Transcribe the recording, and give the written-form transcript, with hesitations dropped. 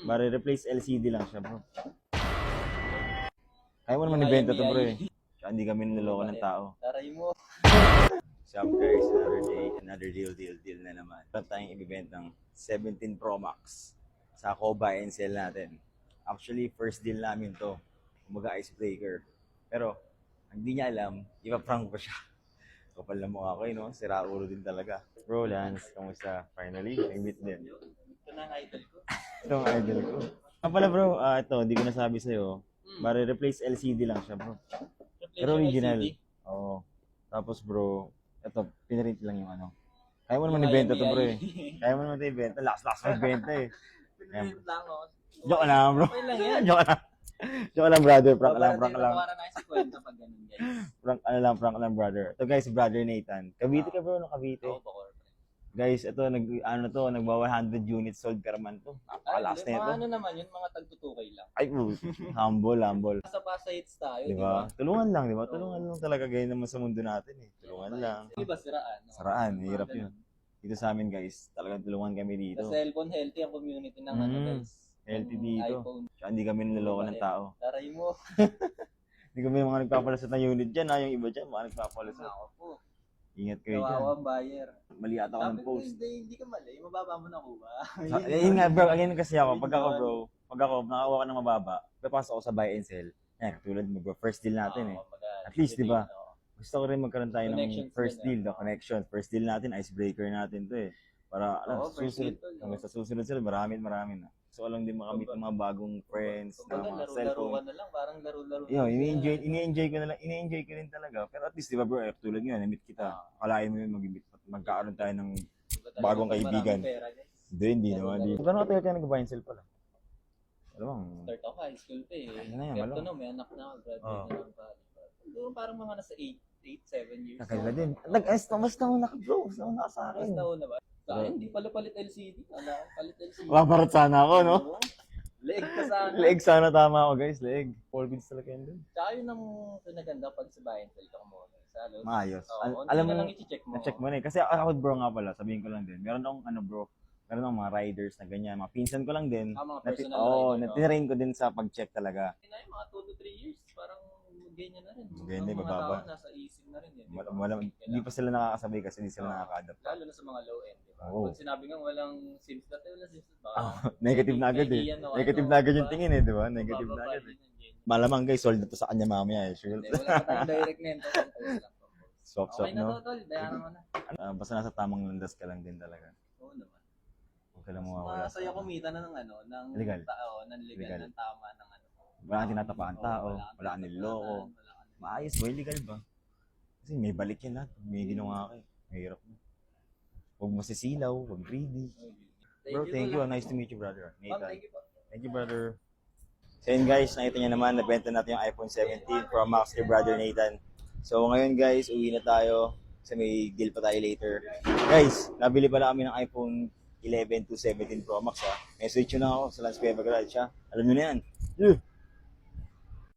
Bari replace LCD lang siya, bro. Kaya mo naman ibenta to, bro eh. Kaya hindi kami niloloko ng tao. Taray mo. What's up guys? Another day, another deal na naman. Meron tayong i-event ng 17 Pro Max sa buy and sell natin. Actually, first deal namin to. Kumbaga icebreaker. Pero, ang di niya alam, ipa-prank ko siya. Kapal na mukha ko no? Sira ulo din talaga. Bro, Lance, kamusta? Finally, nag-meet din. Ito na ang idol ko. Ito ang idol ko. Pala bro, ito, hindi ko nasabi sa'yo. Bari replace LCD lang siya, bro. Pero original. Oo. Tapos bro, ito, pinarint lang yung ano. Kaya mo naman ibenta to, bro eh. Kaya mo naman ito ibenta. Last mo ibenta eh. Pinarint lang oh. Joke lang, bro. Okay lang yan. Joke lang. Joke lang, brother. Prank lang. Para na sa kwenta pag ganun, guys. Prank lang, brother. Ito guys, brother Nathan. Cavite ka, bro, no? Cavite. Oo, Bacoor. Guys, ito, nagbawa 100 units sold per month to. Napakalas na ito. Ano naman yun, mga tagtutukay lang. Ay, bro. Humble. Sa pasa hits tayo, Diba? Tulungan lang, diba? Tulungan lang talaga ganyan naman sa mundo natin eh. Tulungan lang. Di ba siraan? No? Saraan, hirap yun. Dito sa amin guys, talagang tulungan kami dito. Sa cellphone, healthy ang community ng ano guys. Healthy dito. iPhone. Tsaka hindi kami niloloko ng tao. Taray mo. Hindi kami mga nagpapalasot ng unit dyan ha, yung iba dyan, mga nagpapalasot. Ako po. Ingat kayo dyan. Kawawang buyer. Mali ata ako ng post. Hindi ka mali. Mababa mo na kuha. Yun nga bro, ganyan kasi ako. Pag ako nakakuha ka ng mababa, papasok ako sa buy and sell. Yan, katulad mo bro, first deal natin eh. At least, di ba? Gusto ko rin magkaroon tayo ng first deal, the connection. First deal natin, icebreaker natin to eh. Para, susunod. Hanggang sa susunod sila, marami na. So, alam din makamit ng mga bagong friends, na mga laro-laro cellphone. ka na lang, parang laro-laro. Ini-enjoy ko rin talaga. Pero at least, di ba bro, tulad nga, na-meet kita. Akalain mo yun, magkakaroon tayo ng bagong kaibigan. Hindi naman. Kung ano tayo nag-buy and sell pala? Alam Start ako high school pa eh. Ano na yan, Kaya malam. may anak na ako, graduate na lang pa. Doon parang mga nasa 8-7 years. Kakaiba din. Mas nauna ka bro. Mas nauna ka sa akin. Mas taon na ba? Sa akin, hindi pala palit LCD. Wala akong palit LCD. Paparat sana ako, no? Leeg ka sana. Leeg sana tama ako guys. Leeg. 4 bits talaga yun dun. Tsaka yun ang pinaganda pag sa bayan. Salita ko muna. Maayos. Alam mo, i-check mo. Na-check mo na eh. Kasi ako bro nga pala, sabihin ko lang din. Meron akong meron akong mga riders na ganyan. Mga pinsan ko lang din. Mga personal rider. Natinrain ko din sa pag-check talaga. Mga 2 to 3 years, parang ganyan na rin. Ganyan, mga bababa. tao nasa isip na rin. Hindi pa sila nakakasabay kasi hindi sila nakaka-adapt. Lalo na sa mga low end. Diba? Oo. Pag sinabi nga walang SIM slot, walang SIM slot. Negative na agad eh. Negative na agad yung tingin eh, di ba? Negative na agad eh. Malamang guys, sold na to sa kanya mamaya eh. Sure. Wala pa tayong direct nento. Swap, Okay na no? to, tol. Bayaran mo na. Basta nasa tamang landas ka lang din talaga. Oo naman. Huwag ka lang mawawala. Masaya kumita na ng Legal. ng legal, ng tama, ng Wala kang tinatapaan tao, wala kang niloko. Maayos ba? Illegal ba? Kasi may balik yan lahat. May ginawa ka eh. Mahirap na. Huwag masisilaw, huwag greedy. Bro, thank you. Nice to meet you, brother. Nathan. Thank you, brother. So yun guys, nakita niyo naman, nabenta natin yung iPhone 17 Pro Max kay brother Nathan. So ngayon guys, uwi na tayo. Kasi may deal pa tayo later. Guys, nabili pala kami ng iPhone 11 to 17 Pro Max ha. May switch yun na ako sa Lance Cueva Garage ha. Alam nyo na yan.